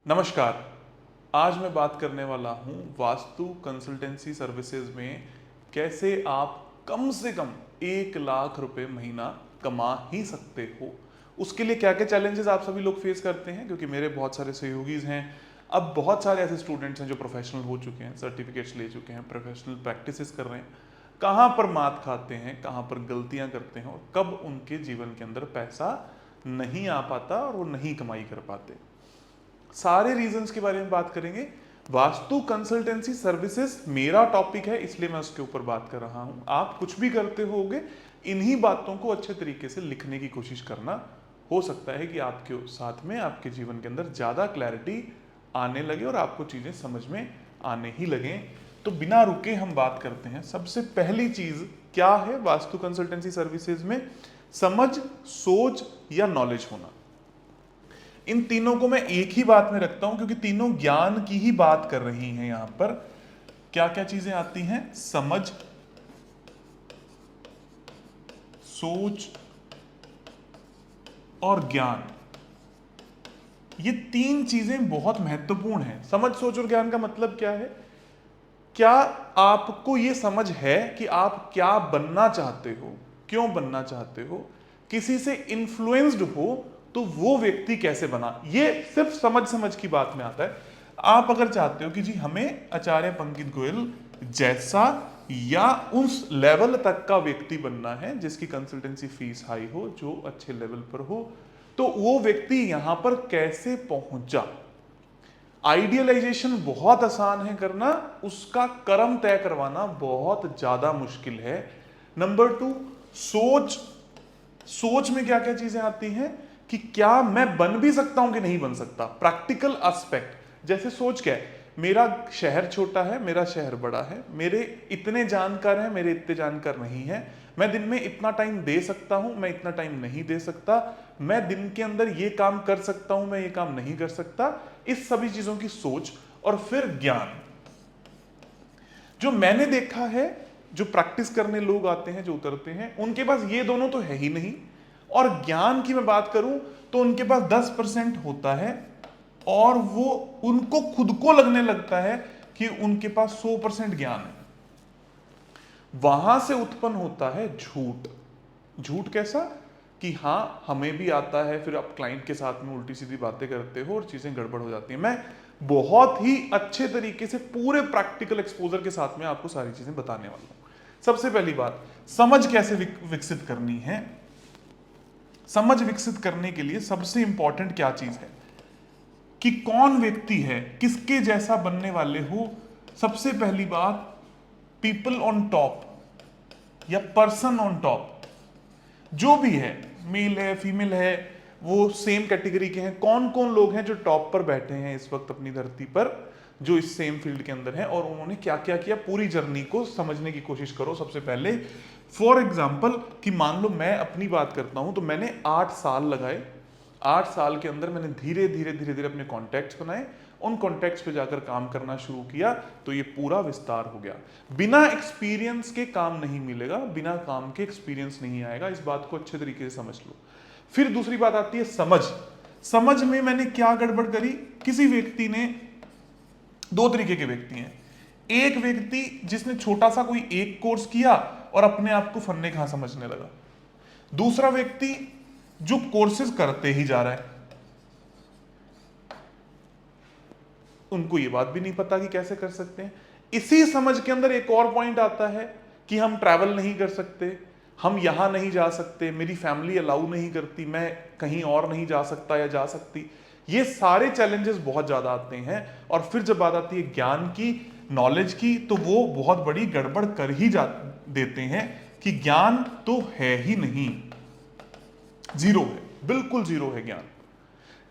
नमस्कार। आज मैं बात करने वाला हूँ वास्तु कंसल्टेंसी सर्विसेज में कैसे आप कम से कम 1 लाख रुपए महीना कमा ही सकते हो। उसके लिए क्या क्या चैलेंजेस आप सभी लोग फेस करते हैं, क्योंकि मेरे बहुत सारे सहयोगीज हैं। अब बहुत सारे ऐसे स्टूडेंट्स हैं जो प्रोफेशनल हो चुके हैं, सर्टिफिकेट्स ले चुके हैं, प्रोफेशनल प्रैक्टिसेस कर रहे हैं। कहाँ पर मात खाते हैं, कहाँ पर गलतियाँ करते हैं और कब उनके जीवन के अंदर पैसा नहीं आ पाता और वो नहीं कमाई कर पाते, सारे रीजंस के बारे में बात करेंगे। वास्तु कंसल्टेंसी सर्विसेज मेरा टॉपिक है, इसलिए मैं उसके ऊपर बात कर रहा हूं। आप कुछ भी करते होगे, इन्हीं बातों को अच्छे तरीके से लिखने की कोशिश करना। हो सकता है कि आपके साथ में आपके जीवन के अंदर ज्यादा क्लैरिटी आने लगे और आपको चीजें समझ में आने ही लगे। तो बिना रुके हम बात करते हैं। सबसे पहली चीज क्या है वास्तु कंसल्टेंसी सर्विसेज में? समझ, सोच या नॉलेज होना। इन तीनों को मैं एक ही बात में रखता हूं, क्योंकि तीनों ज्ञान की ही बात कर रही हैं। यहां पर क्या क्या चीजें आती हैं? समझ, सोच और ज्ञान। ये तीन चीजें बहुत महत्वपूर्ण हैं। समझ, सोच और ज्ञान का मतलब क्या है? क्या आपको ये समझ है कि आप क्या बनना चाहते हो, क्यों बनना चाहते हो? किसी से इन्फ्लुएंस्ड हो तो वो व्यक्ति कैसे बना? ये सिर्फ समझ समझ की बात में आता है। आप अगर चाहते हो कि जी हमें आचार्य पंकज गोयल जैसा या उस लेवल तक का व्यक्ति बनना है जिसकी कंसल्टेंसी फीस हाई हो, जो अच्छे लेवल पर हो, तो वो व्यक्ति यहां पर कैसे पहुंचा? आइडियलाइजेशन बहुत आसान है करना, उसका कर्म तय करवाना बहुत ज्यादा मुश्किल है। नंबर 2, सोच। सोच में क्या क्या चीजें आती हैं कि क्या मैं बन भी सकता हूं कि नहीं बन सकता? Practical aspect. जैसे सोच क्या है? मेरा शहर छोटा है, मेरा शहर बड़ा है, मेरे इतने जानकार हैं, मेरे इतने जानकार नहीं है, मैं दिन में इतना टाइम दे सकता हूं, मैं इतना टाइम नहीं दे सकता, मैं दिन के अंदर ये काम कर सकता हूं, मैं ये काम नहीं कर सकता। इस सभी चीजों की सोच। और फिर ज्ञान। जो मैंने देखा है, जो प्रैक्टिस करने लोग आते हैं, जो उतरते हैं, उनके पास ये दोनों तो है ही नहीं। और ज्ञान की मैं बात करूं तो उनके पास 10% होता है, और वो उनको खुद को लगने लगता है कि उनके पास 100% ज्ञान है। वहां से उत्पन्न होता है झूठ। झूठ कैसा? कि हाँ हमें भी आता है, फिर आप क्लाइंट के साथ में उल्टी सीधी बातें करते हो और चीजें गड़बड़ हो जाती हैं। मैं बहुत ही अच्छे तरीके से पूरे प्रैक्टिकल एक्सपोजर के साथ में आपको सारी चीजें बताने वाला हूं। सबसे पहली बात, समझ कैसे विकसित करनी है। समझ विकसित करने के लिए सबसे इंपॉर्टेंट क्या चीज है कि कौन व्यक्ति है, किसके जैसा बनने वाले हो। सबसे पहली बात, पीपल ऑन टॉप या पर्सन ऑन टॉप, जो भी है, मेल है, फीमेल है, वो सेम कैटेगरी के हैं। कौन कौन लोग हैं जो टॉप पर बैठे हैं इस वक्त अपनी धरती पर, जो इस सेम फील्ड के अंदर हैं, और उन्होंने क्या क्या किया, पूरी जर्नी को समझने की कोशिश करो सबसे पहले। फॉर एग्जाम्पल कि मान लो मैं अपनी बात करता हूं, तो मैंने 8 साल लगाए। 8 साल के अंदर मैंने धीरे धीरे धीरे धीरे अपने कॉन्टैक्ट्स बनाए, उन कॉन्टैक्ट्स पे जाकर काम करना शुरू किया, तो ये पूरा विस्तार हो गया। बिना एक्सपीरियंस के काम नहीं मिलेगा, बिना काम के एक्सपीरियंस नहीं आएगा। इस बात को अच्छे तरीके से समझ लो। फिर दूसरी बात आती है समझ। समझ में मैंने क्या गड़बड़ करी? किसी व्यक्ति ने, दो तरीके के व्यक्ति हैं। एक व्यक्ति जिसने छोटा सा कोई एक कोर्स किया और अपने आप को फन्ने कहां समझने लगा। दूसरा व्यक्ति जो कोर्सेज करते ही जा रहा है, उनको ये बात भी नहीं पता कि कैसे कर सकते हैं। इसी समझ के अंदर एक और पॉइंट आता है कि हम ट्रैवल नहीं कर सकते, हम यहां नहीं जा सकते, मेरी फैमिली अलाउ नहीं करती, मैं कहीं और नहीं जा सकता या जा सकती। ये सारे चैलेंजेस बहुत ज्यादा आते हैं। और फिर जब बात आती है ज्ञान की, नॉलेज की, तो वो बहुत बड़ी गड़बड़ कर ही जा देते हैं कि ज्ञान तो है ही नहीं, जीरो है, बिल्कुल जीरो है ज्ञान।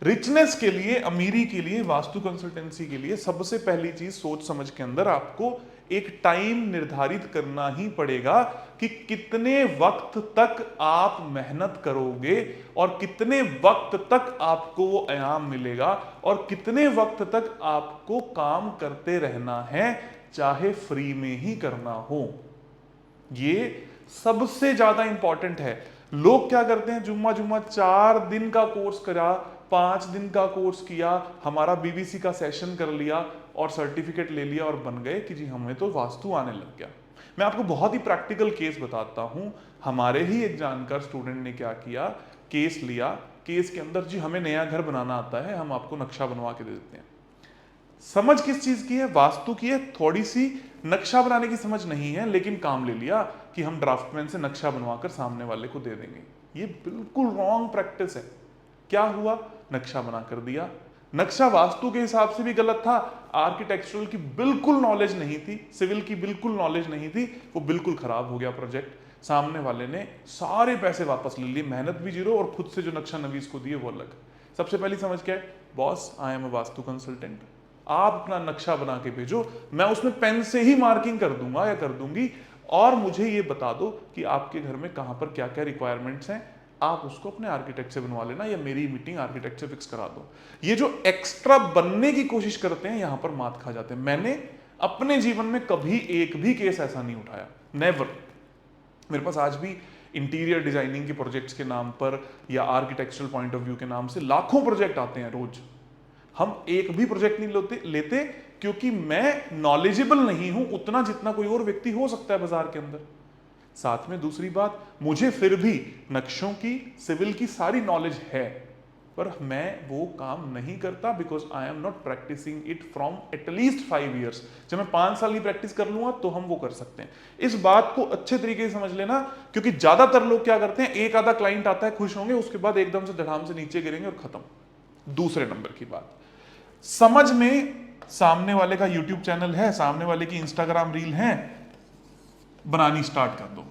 रिचनेस के लिए, अमीरी के लिए, वास्तु कंसल्टेंसी के लिए सबसे पहली चीज सोच समझ के अंदर आपको एक टाइम निर्धारित करना ही पड़ेगा कि कितने वक्त तक आप मेहनत करोगे और कितने वक्त तक आपको वो इनाम मिलेगा और कितने वक्त तक आपको काम करते रहना है, चाहे फ्री में ही करना हो। ये सबसे ज्यादा इंपॉर्टेंट है। लोग क्या करते हैं, जुम्मा जुम्मा 4 दिन का कोर्स करा, 5 दिन का कोर्स किया, हमारा बीबीसी का सेशन कर लिया और सर्टिफिकेट ले लिया और बन गए कि जी हमें तो वास्तु आने लग गया। मैं आपको बहुत ही प्रैक्टिकल केस बताता हूं। हमारे ही एक जानकार स्टूडेंट ने क्या किया, केस लिया, केस के अंदर जी हमें नया घर बनाना आता है, हम आपको नक्शा बनवा के दे देते हैं। समझ किस चीज की है? वास्तु की है। थोड़ी सी नक्शा बनाने की समझ नहीं है, लेकिन काम ले लिया कि हम ड्राफ्टमैन से नक्शा बनवाकर सामने वाले को दे देंगे। ये बिल्कुल रॉन्ग प्रैक्टिस है। क्या हुआ? नक्शा बना कर दिया। नक्शा वास्तु के हिसाब से भी गलत था, आर्किटेक्चरल की बिल्कुल नॉलेज नहीं थी, सिविल की बिल्कुल नॉलेज नहीं थी, वो बिल्कुल खराब हो गया प्रोजेक्ट। सामने वाले ने सारे पैसे वापस ले लिए, मेहनत भी जीरो और खुद से जो नक्शा नवीस को दिए वो अलग। सबसे पहली समझ क्या है? Boss, I am a vastu consultant, आप अपना नक्शा बना के भेजो, मैं उसमें पेन से ही मार्किंग कर दूंगा या कर दूंगी, और मुझे ये बता दो कि आपके घर में कहां पर क्या क्या रिक्वायरमेंट्स हैं, आप उसको अपने आर्किटेक्ट से बनवा लेना या मेरी मीटिंग आर्किटेक्ट से फिक्स करा दो। ये जो एक्स्ट्रा बनने की कोशिश करते हैं, यहां पर मात खा जाते हैं। मैंने अपने जीवन में कभी एक भी केस ऐसा नहीं उठाया, नेवर। मेरे पास आज भी इंटीरियर डिजाइनिंग के प्रोजेक्ट्स के नाम पर या आर्किटेक्चरल पॉइंट ऑफ व्यू के नाम से लाखों प्रोजेक्ट आते हैं रोज। हम एक भी प्रोजेक्ट नहीं लेते क्योंकि मैं नॉलेजेबल नहीं हूं उतना जितना कोई और व्यक्ति हो सकता है बाजार के अंदर। साथ में दूसरी बात, मुझे फिर भी नक्शों की, सिविल की सारी नॉलेज है, पर मैं वो काम नहीं करता because I am not practicing it from at least 5 years. जब मैं 5 साल की प्रैक्टिस कर लूंगा तो हम वो कर सकते हैं। इस बात को अच्छे तरीके से समझ लेना, क्योंकि ज्यादातर लोग क्या करते हैं, एक आधा क्लाइंट आता है, खुश होंगे, उसके बाद एकदम से धड़ाम से नीचे गिरेंगे और खत्म। दूसरे नंबर की बात, समझ में सामने वाले का यूट्यूब चैनल है, सामने वाले की इंस्टाग्राम रील है, बनानी स्टार्ट कर दो।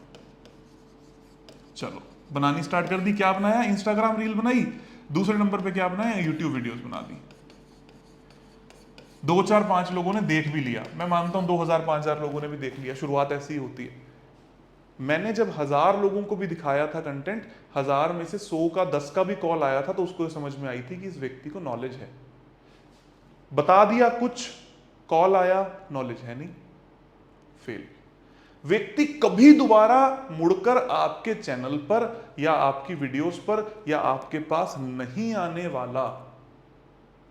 चलो बनानी स्टार्ट कर दी, क्या बनाया? इंस्टाग्राम रील बनाई। दूसरे नंबर पे क्या बनाया? यूट्यूब वीडियोस बना दी। 2 4 5 लोगों ने देख भी लिया, मैं मानता हूं 2000 5000 लोगों ने भी देख लिया, शुरुआत ऐसी ही होती है। मैंने जब 1000 लोगों को भी दिखाया था कंटेंट, 1000 में से 100 का 10 का भी कॉल आया था, तो उसको समझ में आई थी कि इस व्यक्ति को नॉलेज है। बता दिया कुछ, कॉल आया, नॉलेज है नहीं, फेल। व्यक्ति कभी दोबारा मुड़कर आपके चैनल पर या आपकी वीडियोस पर या आपके पास नहीं आने वाला।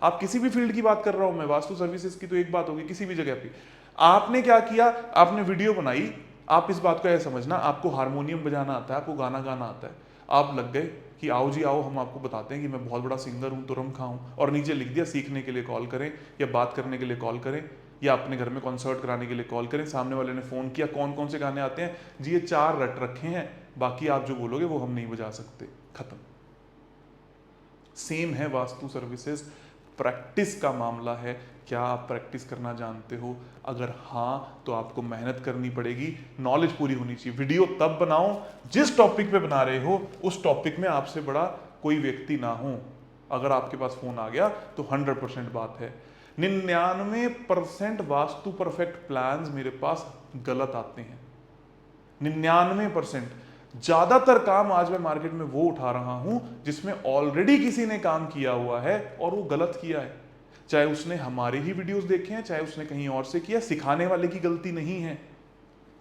आप किसी भी फील्ड की बात कर रहा हूं मैं, वास्तु सर्विसेज की तो एक बात होगी, किसी भी जगह पे आपने क्या किया, आपने वीडियो बनाई, आप इस बात को ऐसा समझना, आपको हारमोनियम बजाना आता है, आपको गाना गाना आता है, आप लग गए कि आओ जी आओ, हम आपको बताते हैं कि मैं बहुत बड़ा सिंगर हूं, तुरम खाऊं, और नीचे लिख दिया सीखने के लिए कॉल करें या बात करने के लिए कॉल करें या अपने घर में कॉन्सर्ट कराने के लिए कॉल करें। सामने वाले ने फोन किया, कौन कौन से गाने आते हैं जी, ये 4 रट रखे हैं, बाकी आप जो बोलोगे वो हम नहीं बजा सकते, खत्म। सेम है वास्तु सर्विसेज, प्रैक्टिस का मामला है। क्या आप प्रैक्टिस करना जानते हो? अगर हाँ, तो आपको मेहनत करनी पड़ेगी, नॉलेज पूरी होनी चाहिए। वीडियो तब बनाओ जिस टॉपिक पे बना रहे हो उस टॉपिक में आपसे बड़ा कोई व्यक्ति ना हो। अगर आपके पास फोन आ गया तो 100% बात है। 99% वास्तु परफेक्ट प्लान्स मेरे पास गलत आते हैं, 99%। ज्यादातर काम आज मैं मार्केट में वो उठा रहा हूं जिसमें ऑलरेडी किसी ने काम किया हुआ है और वो गलत किया है, चाहे उसने हमारे ही वीडियोस देखे हैं, चाहे उसने कहीं और से किया। सिखाने वाले की गलती नहीं है,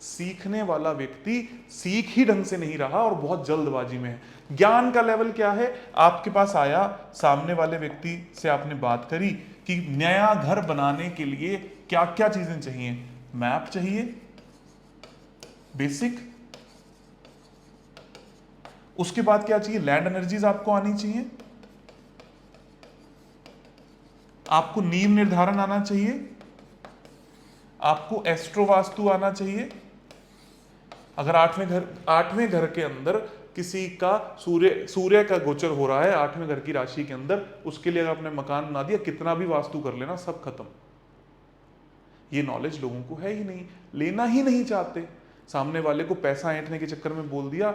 सीखने वाला व्यक्ति सीख ही ढंग से नहीं रहा और बहुत जल्दबाजी में है। ज्ञान का लेवल क्या है? आपके पास आया, सामने वाले व्यक्ति से आपने बात करी कि नया घर बनाने के लिए क्या क्या चीजें चाहिए। मैप चाहिए बेसिक, उसके बाद क्या चाहिए? लैंड एनर्जीज आपको आनी चाहिए, आपको नीव निर्धारण आना चाहिए, आपको एस्ट्रो वास्तु आना चाहिए। अगर 8वें घर के अंदर किसी का सूर्य का गोचर हो रहा है 8वें घर की राशि के अंदर, उसके लिए अगर आपने मकान बना दिया, कितना भी वास्तु कर लेना, सब खत्म। ये नॉलेज लोगों को है ही नहीं, लेना ही नहीं चाहते। सामने वाले को पैसा ऐंठने के चक्कर में बोल दिया।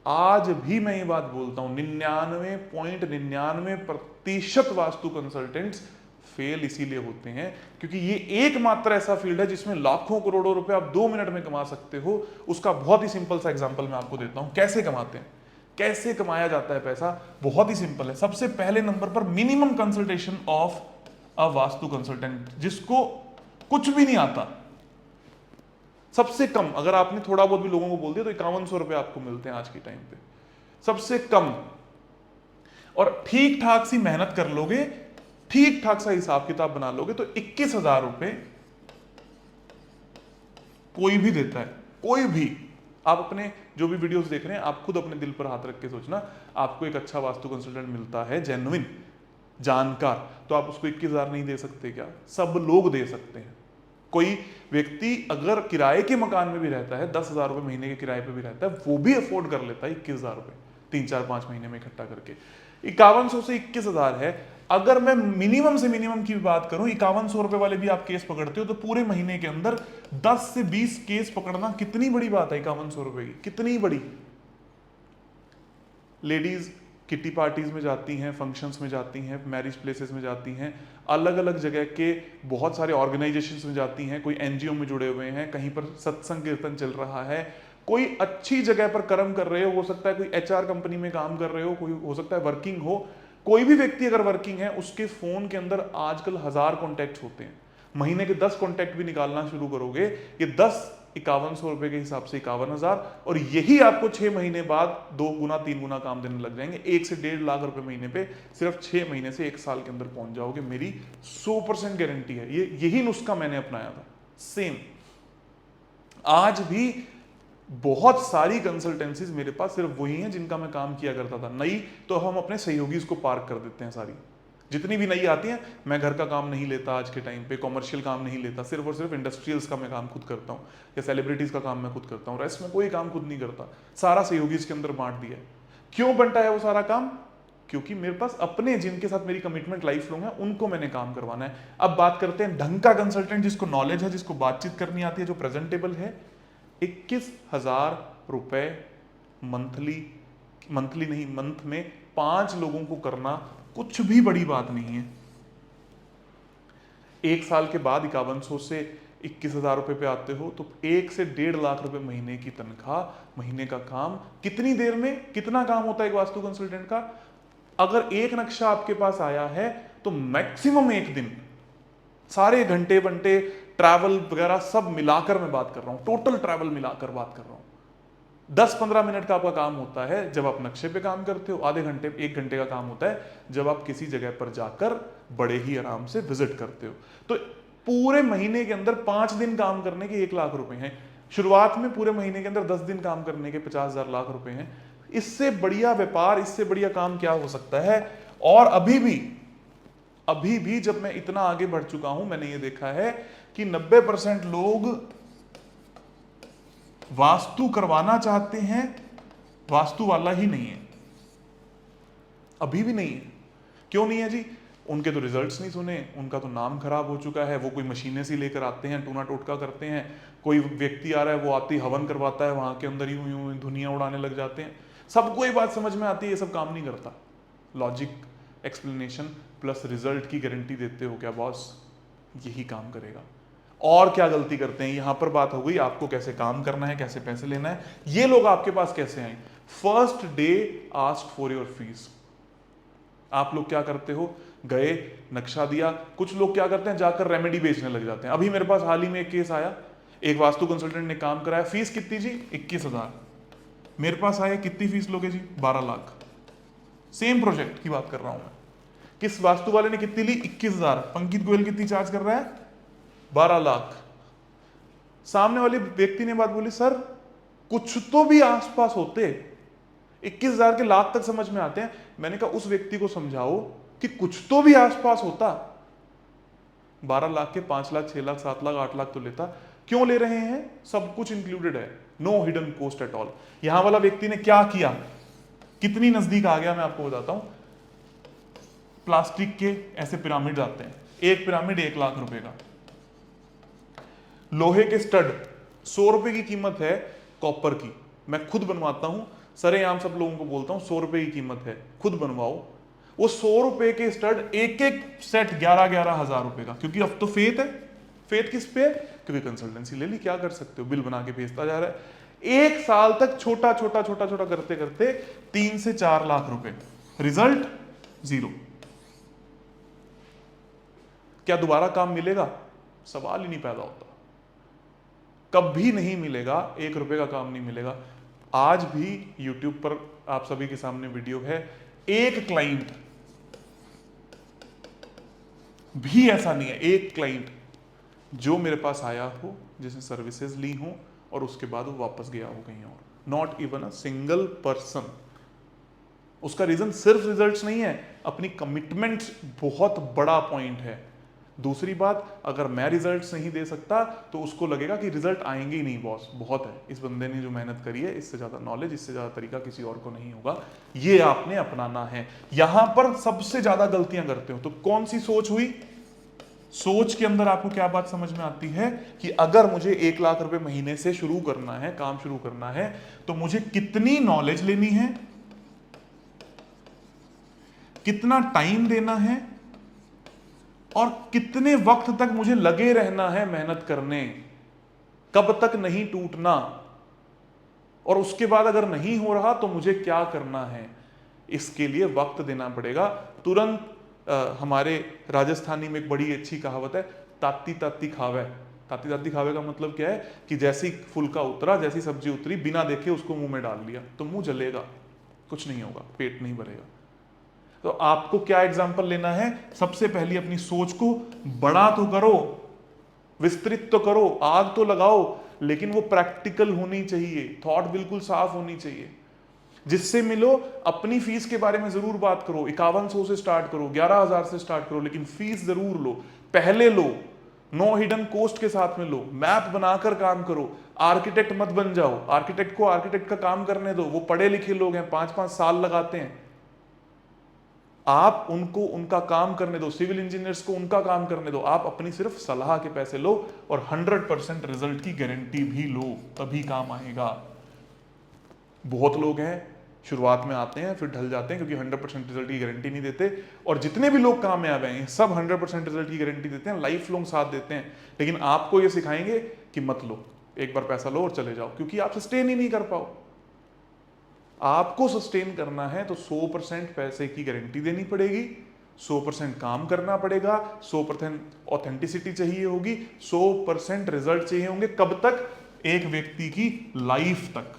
आज भी मैं ये बात बोलता हूं, 99.99% वास्तु कंसल्टेंट्स फेल इसीलिए होते हैं क्योंकि ये एकमात्र ऐसा फील्ड है जिसमें लाखों करोड़ों रुपए आप 2 मिनट में कमा सकते हो। उसका बहुत ही सिंपल सा एग्जांपल मैं आपको देता हूं, कैसे कमाते हैं, कैसे कमाया जाता है पैसा। बहुत ही सिंपल है। सबसे पहले नंबर पर minimum consultation of a vastu consultant, जिसको कुछ भी नहीं आता, सबसे कम, अगर आपने थोड़ा बहुत भी लोगों को बोल दिया तो 5100 रुपए आपको मिलते हैं आज के टाइम पे, सबसे कम। और ठीक ठाक सी मेहनत कर लोगे, ठीक ठाक सा हिसाब किताब बना लोगे तो 21,000 रुपए कोई भी देता है, कोई भी। आप अपने जो भी वीडियोस देख रहे हैं, आप खुद अपने दिल पर हाथ रख के सोचना, आपको एक अच्छा वास्तु कंसल्टेंट मिलता है, जेन्युइन जानकार, तो आप उसको 21,000 नहीं दे सकते क्या? सब लोग दे सकते हैं। कोई व्यक्ति अगर किराए के मकान में भी रहता है, 10,000 रुपए महीने के किराए पे भी रहता है, वो भी अफोर्ड कर लेता है 21,000 रुपए 3-4-5 महीने में इकट्ठा करके। 5100 से 21,000 है। अगर मैं मिनिमम से मिनिमम की बात करूं, 5100 रुपए वाले भी आप केस पकड़ते हो तो पूरे महीने के अंदर 10 से 20 केस पकड़ना कितनी बड़ी बात है? 5100 रुपए की कितनी बड़ी। लेडीज किटी पार्टीज में जाती हैं, फंक्शंस में जाती हैं, मैरिज प्लेसेस में जाती हैं, अलग अलग जगह के बहुत सारे ऑर्गेनाइजेशंस में जाती हैं, कोई एनजीओ में जुड़े हुए हैं, कहीं पर सत्संग कीर्तन चल रहा है, कोई अच्छी जगह पर कर्म कर रहे हो सकता है कोई एचआर कंपनी में काम कर रहे हो, कोई हो सकता है वर्किंग हो, कोई भी व्यक्ति अगर वर्किंग है, उसके फोन के अंदर आजकल 1000 कॉन्टैक्ट होते हैं। महीने के 10 कॉन्टैक्ट भी निकालना शुरू करोगे, ये 10 5100 रुपए के हिसाब से 51,000, और यही आपको 6 महीने बाद 2 गुना 3 गुना काम देने लग जाएंगे। 1 से 1.5 लाख रुपए महीने पे सिर्फ 6 महीने से 1 साल के अंदर पहुंच जाओगे। मेरी 100% गारंटी है। यही नुस्खा मैंने अपनाया था, सेम। आज भी बहुत सारी कंसल्टेंसीज मेरे पास सिर्फ वही हैं जिनका मैं काम किया करता था। नई तो हम अपने सहयोगी इसको पार्क कर देते हैं, सारी जितनी भी नई आती हैं। मैं घर का काम नहीं लेता आज के टाइम पे, कॉमर्शियल काम नहीं लेता, सिर्फ और सिर्फ इंडस्ट्रियल्स का मैं काम खुद करता हूँ, या सेलिब्रिटीज का काम मैं खुद करता हूँ। रेस्ट में कोई काम खुद नहीं करता, सारा सहयोगी इसके अंदर बांट दिया है। क्यों बंटा है वो सारा काम? क्योंकि मेरे पास अपने जिनके साथ मेरी कमिटमेंट लाइफ लॉन्ग है, उनको मैंने काम करवाना है। अब बात करते हैं ढंग का कंसल्टेंट, जिसको नॉलेज है, जिसको बातचीत करनी आती है, जो प्रेजेंटेबल है। 21,000 रुपए मंथली नहीं, मंथ में 5 लोगों को करना कुछ भी बड़ी बात नहीं है। 1 साल के बाद 5100 से 21,000 रुपए पे आते हो तो 1 से 1.5 लाख रुपए महीने की तनख्वाह, महीने का काम। कितनी देर में कितना काम होता है एक वास्तु कंसल्टेंट का? अगर एक नक्शा आपके पास आया है तो मैक्सिमम 1 दिन, सारे घंटे बंटे ट्रैवल वगैरह सब मिलाकर मैं बात कर रहा हूं, टोटल ट्रैवल मिलाकर बात कर रहा हूं। 10-15 मिनट का आपका काम होता है जब आप नक्शे पे काम करते हो, आधे घंटे 1 घंटे का काम होता है जब आप किसी जगह पर जाकर बड़े ही आराम से विजिट करते हो। तो पूरे महीने के अंदर 5 दिन काम करने के 1 लाख रुपए हैं। शुरुआत में पूरे महीने के अंदर 10 दिन काम करने के 50,000 लाख रुपए हैं। इससे बढ़िया व्यापार, इससे बढ़िया काम क्या हो सकता है? और अभी भी जब मैं इतना आगे बढ़ चुका हूं, मैंने ये देखा है कि 90% लोग वास्तु करवाना चाहते हैं, वास्तु वाला ही नहीं है, अभी भी नहीं है। क्यों नहीं है जी? उनके तो रिजल्ट्स नहीं सुने, उनका तो नाम खराब हो चुका है, वो कोई मशीनें सी लेकर आते हैं, टूना टोटका करते हैं। कोई व्यक्ति आ रहा है, वो आते ही हवन करवाता है, वहां के अंदर यूं यूं धुनिया उड़ाने लग जाते हैं। सबको ये बात समझ में आती है, ये सब काम नहीं करता। लॉजिक, एक्सप्लेनेशन प्लस रिजल्ट की गारंटी देते हो क्या बॉस? यही काम करेगा। और क्या गलती करते हैं? यहां पर बात हो गई आपको कैसे काम करना है, कैसे पैसे लेना है। ये लोग आपके पास कैसे आए? First day ask for your fees. आप लोग क्या करते हो? गए, नक्शा दिया। कुछ लोग क्या करते हैं, जाकर रेमेडी बेचने लग जाते हैं। अभी मेरे पास हाल ही में एक केस आया, एक वास्तु कंसल्टेंट ने काम कराया, फीस कितनी जी? 21,000। मेरे पास आए, कितनी फीस लोगे जी? 12 लाख। सेम प्रोजेक्ट की बात कर रहा हूं मैं। किस वास्तु वाले ने कितनी ली? 21,000। पंकित गोयल कितनी चार्ज कर रहा है? 12 लाख। सामने वाले व्यक्ति ने बात बोली, सर कुछ तो भी आसपास होते, 21,000 के लाख तक समझ में आते हैं। मैंने कहा उस व्यक्ति को समझाओ कि कुछ तो भी आसपास होता। 12 लाख के 5 लाख, 6 लाख, 7 लाख, 8 लाख तो लेता। क्यों ले रहे हैं? सब कुछ इंक्लूडेड है, no hidden cost at all. यहां वाला व्यक्ति ने क्या किया, कितनी नजदीक आ गया मैं आपको बताता हूं। प्लास्टिक के ऐसे पिरामिड आते हैं, एक पिरामिड 1 लाख रुपए का। लोहे के स्टड 100 रुपए की कीमत है, कॉपर की। मैं खुद बनवाता हूं, सरेआम सब लोगों को बोलता हूं 100 रुपए की कीमत है, खुद बनवाओ। वो 100 रुपए के स्टड एक एक सेट 11-11 हजार रुपए का। क्योंकि अब तो फेथ है। फेथ किस पे है? क्योंकि कंसल्टेंसी ले ली, क्या कर सकते हो, बिल बना के भेजता जा रहा है। 1 साल तक छोटा छोटा छोटा छोटा करते करते 3 से 4 लाख रुपए, रिजल्ट 0। क्या दोबारा काम मिलेगा? सवाल ही नहीं पैदा होता। कभी नहीं मिलेगा, 1 रुपए का काम नहीं मिलेगा। आज भी YouTube पर आप सभी के सामने वीडियो है, एक क्लाइंट भी ऐसा नहीं है, एक क्लाइंट जो मेरे पास आया हो, जिसने सर्विसेज ली हो और उसके बाद वो वापस गया हो कहीं और, not even a single person. उसका रीजन सिर्फ रिजल्ट्स नहीं है, अपनी कमिटमेंट बहुत बड़ा पॉइंट है। दूसरी बात, अगर मैं रिजल्ट्स नहीं दे सकता तो उसको लगेगा कि रिजल्ट आएंगे ही नहीं बॉस, बहुत है, इस बंदे ने जो मेहनत करी है, इससे ज्यादा नॉलेज, इससे ज्यादा तरीका किसी और को नहीं होगा, ये आपने अपनाना है। यहां पर सबसे ज्यादा गलतियां करते हो तो कौन सी सोच हुई? सोच के अंदर आपको क्या बात समझ में आती है कि अगर मुझे 1 लाख रुपए महीने से शुरू करना है, काम शुरू करना है, तो मुझे कितनी नॉलेज लेनी है, कितना टाइम देना है और कितने वक्त तक मुझे लगे रहना है मेहनत करने, कब तक नहीं टूटना, और उसके बाद अगर नहीं हो रहा तो मुझे क्या करना है। इसके लिए वक्त देना पड़ेगा। तुरंत हमारे राजस्थानी में एक बड़ी अच्छी कहावत है, ताती ताती खावे। ताती ताती खावे का मतलब क्या है कि जैसी फुल्का उतरा, जैसी सब्जी उतरी, बिना देखे उसको मुंह में डाल लिया तो मुंह जलेगा, कुछ नहीं होगा, पेट नहीं भरेगा। तो आपको क्या एग्जाम्पल लेना है? सबसे पहली अपनी सोच को बड़ा तो करो, विस्तृत तो करो, आग तो लगाओ, लेकिन वो प्रैक्टिकल होनी चाहिए, थॉट बिल्कुल साफ होनी चाहिए। जिससे मिलो, अपनी फीस के बारे में जरूर बात करो, 5100 से स्टार्ट करो, 11000 से स्टार्ट करो, लेकिन फीस जरूर लो, पहले लो, नो हिडन कॉस्ट के साथ में लो, मैप बनाकर काम करो। आर्किटेक्ट मत बन जाओ, आर्किटेक्ट को आर्किटेक्ट का काम करने दो, वो पढ़े लिखे लोग हैं, 5-5 साल लगाते हैं, आप उनको उनका काम करने दो, सिविल इंजीनियर्स को उनका काम करने दो, आप अपनी सिर्फ सलाह के पैसे लो और 100% रिजल्ट की गारंटी भी लो, तभी काम आएगा। बहुत लोग हैं शुरुआत में आते हैं फिर ढल जाते हैं क्योंकि 100% रिजल्ट की गारंटी नहीं देते, और जितने भी लोग कामयाब हैं सब 100% रिजल्ट की गारंटी देते हैं, लाइफ लॉन्ग साथ देते हैं, लेकिन आपको ये सिखाएंगे कि मत लो, एक बार पैसा लो और चले जाओ, क्योंकि आप सस्टेन ही नहीं कर पाओ। आपको सस्टेन करना है तो 100% पैसे की गारंटी देनी पड़ेगी, 100% काम करना पड़ेगा, 100% ऑथेंटिसिटी चाहिए होगी, 100% रिजल्ट चाहिए होंगे। कब तक? एक व्यक्ति की लाइफ तक।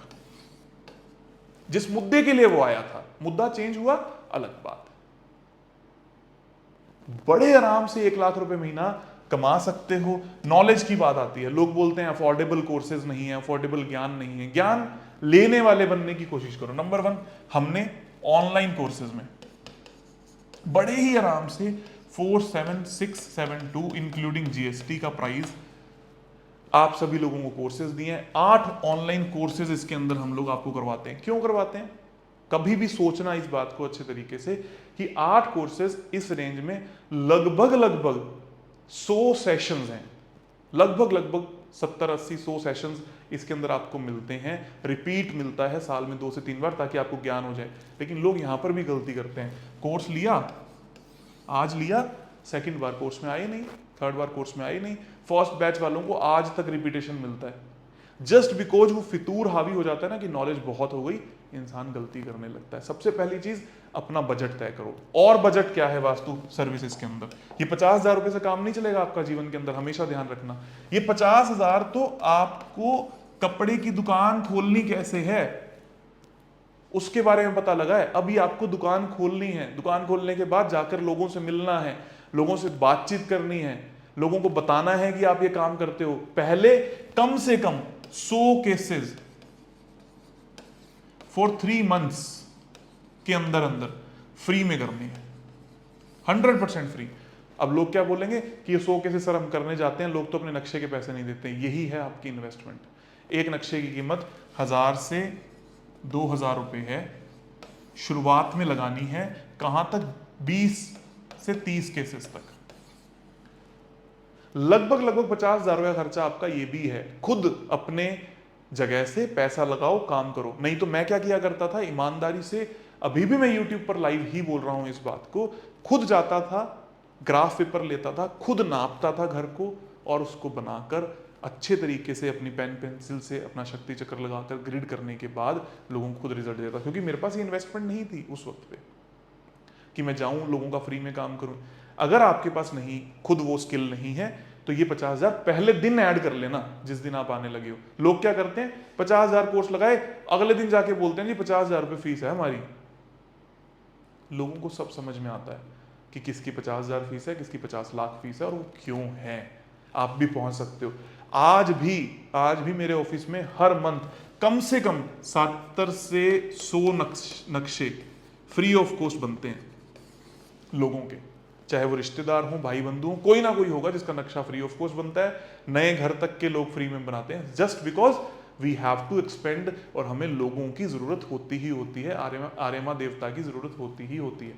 जिस मुद्दे के लिए वो आया था, मुद्दा चेंज हुआ, अलग बात। बड़े आराम से 1 लाख रुपए महीना कमा सकते हो। नॉलेज की बात आती है, लोग बोलते हैं अफोर्डेबल कोर्सेज नहीं है, अफोर्डेबल ज्ञान नहीं है। ज्ञान लेने वाले बनने की कोशिश करो। नंबर 1, हमने ऑनलाइन कोर्सेज में बड़े ही आराम से 47672 इंक्लूडिंग जीएसटी का प्राइस आप सभी लोगों को कोर्सेज दिए हैं। 8 ऑनलाइन कोर्सेज इसके अंदर हम लोग आपको करवाते हैं। क्यों करवाते हैं? कभी भी सोचना इस बात को अच्छे तरीके से कि 8 कोर्सेज इस रेंज में लगभग 100 सेशंस हैं, लगभग 70-80-100 सेशंस इसके अंदर आपको मिलते हैं। रिपीट मिलता है साल में 2 से 3 बार, ताकि आपको ज्ञान हो जाए। लेकिन लोग यहां पर भी गलती करते हैं, कोर्स लिया, आज लिया, सेकंड बार कोर्स में आए नहीं, थर्ड बार कोर्स में आए नहीं। फर्स्ट बैच वालों को आज तक रिपीटेशन मिलता है, जस्ट बिकॉज वो फितूर हावी हो जाता है ना कि नॉलेज बहुत हो गई, इंसान गलती करने लगता है। सबसे पहली चीज, अपना बजट तय करो। और बजट क्या है वास्तु सर्विसेज के अंदर? ये 50,000 रुपए से काम नहीं चलेगा आपका जीवन के अंदर, हमेशा ध्यान रखना। ये 50,000 तो आपको कपड़े की दुकान खोलनी कैसे है उसके बारे में पता लगा है। अभी आपको दुकान खोलनी है, दुकान खोलने के बाद जाकर लोगों से मिलना है, लोगों से बातचीत करनी है, लोगों को बताना है कि आप ये काम करते हो। पहले कम से कम 100 केसेस फॉर 3 मंथ्स के अंदर अंदर फ्री में करनी है, 100% फ्री। अब लोग क्या बोलेंगे कि ये 100 केसेस सर हम करने जाते हैं, लोग तो अपने नक्शे के पैसे नहीं देते। यही है आपकी इन्वेस्टमेंट। एक नक्शे की कीमत 1000 से 2000 रुपए है, शुरुआत में लगानी है। कहां तक? 20 से 30 केसेस तक। लगभग 50,000 रुपए खर्चा आपका ये भी है। खुद अपने जगह से पैसा लगाओ, काम करो। नहीं तो मैं क्या किया करता था, ईमानदारी से, अभी भी मैं यूट्यूब पर लाइव ही बोल रहा हूं इस बात को, खुद जाता था, ग्राफ पेपर लेता था, खुद नापता था घर को, और उसको बनाकर अच्छे तरीके से अपनी पेन पेंसिल से अपना शक्ति चक्र लगाकर ग्रिड करने के बाद लोगों को खुद रिजल्ट देता। क्योंकि मेरे पास ये इन्वेस्टमेंट नहीं थी उस वक्त पे कि मैं जाऊं लोगों का फ्री में काम करूं। अगर आपके पास नहीं, खुद वो स्किल नहीं है, तो ये 50,000 पहले दिन ऐड कर लेना जिस दिन आप आने लगे हो। लोग क्या करते हैं, 50,000 कोर्स लगाए, अगले दिन जाके बोलते हैं जी 50,000 रुपये फीस है हमारी। लोगों को सब समझ में आता है कि किसकी 50,000 फीस है, किसकी 50 लाख फीस है और वो क्यों है। आप भी पहुंच सकते हो। आज भी मेरे ऑफिस में हर मंथ कम से कम 70 से 100 नक्शे फ्री ऑफ कॉस्ट बनते हैं लोगों के, चाहे वो रिश्तेदार हो, भाई बंधु हो, कोई ना कोई होगा जिसका नक्शा फ्री ऑफ कॉस्ट बनता है। नए घर तक के लोग फ्री में बनाते हैं, just because we have to expend, और हमें लोगों की जरूरत होती ही होती है, आर्यमा देवता की जरूरत होती ही होती है।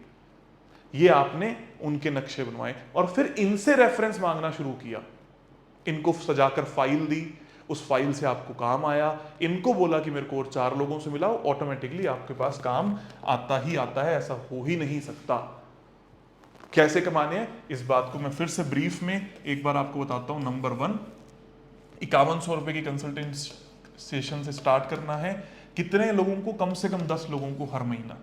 ये आपने उनके नक्शे बनवाए और फिर इनसे रेफरेंस मांगना शुरू किया, इनको सजाकर फाइल दी, उस फाइल से आपको काम आया, इनको बोला कि मेरे को और 4 लोगों से मिलाओ, ऑटोमेटिकली आपके पास काम आता ही आता है। ऐसा हो ही नहीं सकता। कैसे कमाने हैं इस बात को मैं फिर से ब्रीफ में एक बार आपको बताता हूं। नंबर 1, 5100 रुपए की कंसल्टेंट सेशन से स्टार्ट करना है। कितने लोगों को? कम से कम 10 लोगों को हर महीना,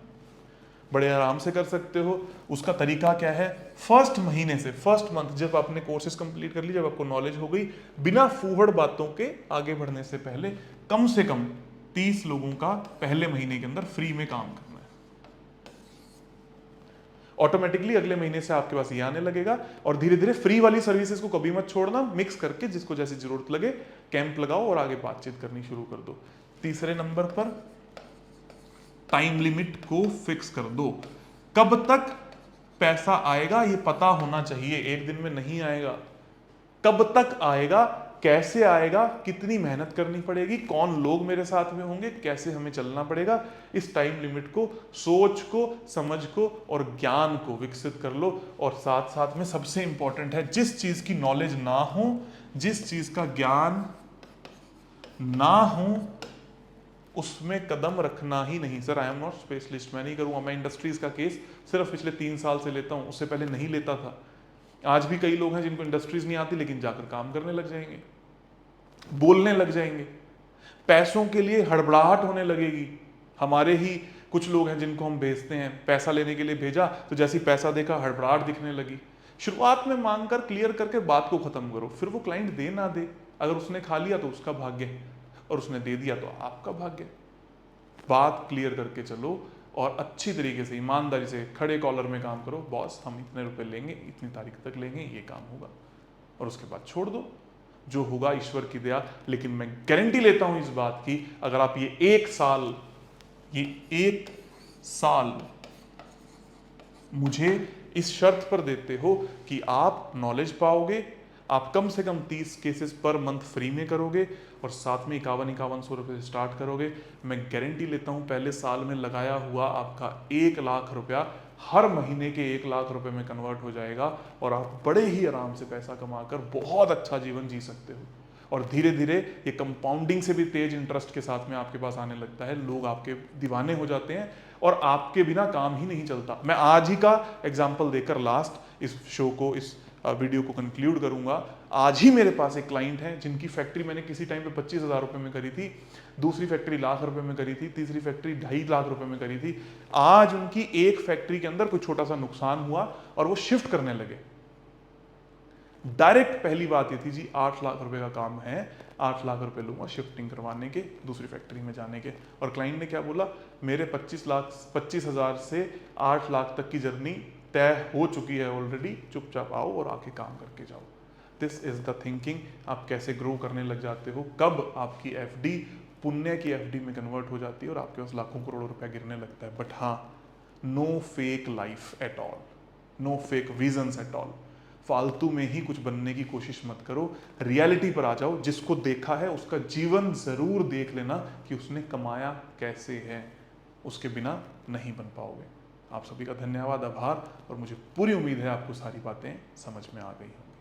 बड़े आराम से कर सकते हो। उसका तरीका क्या है? फर्स्ट महीने से, फर्स्ट मंथ जब आपने कोर्सेज कंप्लीट कर ली, जब आपको नॉलेज हो गई, बिना फूहड़ बातों के आगे बढ़ने से पहले कम से कम 30 लोगों का पहले महीने के अंदर फ्री में काम करना है। ऑटोमेटिकली अगले महीने से आपके पास ये आने लगेगा और धीरे धीरे फ्री वाली सर्विसेज को कभी मत छोड़ना, मिक्स करके जिसको जैसी जरूरत लगे कैंप लगाओ और आगे बातचीत करनी शुरू कर दो। तीसरे नंबर पर टाइम लिमिट को फिक्स कर दो। कब तक पैसा आएगा ये पता होना चाहिए, एक दिन में नहीं आएगा। कब तक आएगा, कैसे आएगा, कितनी मेहनत करनी पड़ेगी, कौन लोग मेरे साथ में होंगे, कैसे हमें चलना पड़ेगा, इस टाइम लिमिट को, सोच को, समझ को और ज्ञान को विकसित कर लो। और साथ साथ में सबसे इंपॉर्टेंट है, जिस चीज की नॉलेज ना हो, जिस चीज का ज्ञान ना हो, उसमें कदम रखना ही नहीं। Sir I am not specialist, मैं नहीं करूंगा। मैं इंडस्ट्रीज का केस सिर्फ पिछले 3 साल से लेता हूं, उससे पहले नहीं लेता था। आज भी कई लोग हैं जिनको इंडस्ट्रीज नहीं आती, लेकिन जाकर काम करने लग जाएंगे, बोलने लग जाएंगे, पैसों के लिए हड़बड़ाहट होने लगेगी। हमारे ही कुछ लोग हैं जिनको हम भेजते हैं, पैसा लेने के लिए भेजा तो जैसे ही पैसा देखा हड़बड़ाहट दिखने लगी। शुरुआत में मांग कर क्लियर करके बात को खत्म करो, फिर वो क्लाइंट दे ना दे, अगर उसने खा लिया तो उसका भाग्य है और उसने दे दिया तो आपका भाग्य है। बात क्लियर करके चलो और अच्छी तरीके से, ईमानदारी से, खड़े कॉलर में काम करो। बॉस हम इतने रुपए लेंगे, इतनी तारीख तक लेंगे, ये काम होगा, और उसके बाद छोड़ दो, जो होगा ईश्वर की दया। लेकिन मैं गारंटी लेता हूं इस बात की, अगर आप ये एक साल मुझे इस शर्त पर देते हो कि आप नॉलेज पाओगे, आप कम से कम 30 केसेस पर मंथ फ्री में करोगे और साथ में 5100 रुपये से स्टार्ट करोगे, मैं गारंटी लेता हूं पहले साल में लगाया हुआ आपका 1 लाख रुपया हर महीने के 1 लाख रुपए में कन्वर्ट हो जाएगा और आप बड़े ही आराम से पैसा कमाकर बहुत अच्छा जीवन जी सकते हो। और धीरे धीरे ये कंपाउंडिंग से भी तेज इंटरेस्ट के साथ में आपके पास आने लगता है, लोग आपके दीवाने हो जाते हैं और आपके बिना काम ही नहीं चलता। मैं आज ही का एग्जाम्पल देकर लास्ट इस शो को, इस वीडियो को कंक्लूड करूंगा। आज ही मेरे पास एक क्लाइंट है जिनकी फैक्ट्री मैंने किसी टाइम पे 25,000 रुपए में करी थी, दूसरी फैक्ट्री लाख रुपए में करी थी, तीसरी फैक्ट्री 2.5 लाख रुपए में करी थी। आज उनकी एक फैक्ट्री के अंदर कोई छोटा सा नुकसान हुआ और वो शिफ्ट करने लगे। डायरेक्ट पहली बात ये थी जी 8 लाख रुपए का काम है, 8 लाख रुपए लूंगा शिफ्टिंग करवाने के, दूसरी फैक्ट्री में जाने के। और क्लाइंट ने क्या बोला, मेरे 25,000 से 8 लाख तक की जर्नी तय हो चुकी है ऑलरेडी, चुपचाप आओ और आके काम करके जाओ। This is the thinking. आप कैसे ग्रो करने लग जाते हो, कब आपकी एफडी पुण्य की एफडी में कन्वर्ट हो जाती है और आपके पास लाखों करोड़ों रुपया गिरने लगता है। बट हाँ, no fake life at all, no fake visions at all. फालतू में ही कुछ बनने की कोशिश मत करो, रियलिटी पर आ जाओ। जिसको देखा है उसका जीवन जरूर देख लेना कि उसने कमाया कैसे है, उसके बिना नहीं बन पाओगे। आप सभी का धन्यवाद, आभार, और मुझे पूरी उम्मीद है आपको सारी बातें समझ में आ गई होंगी।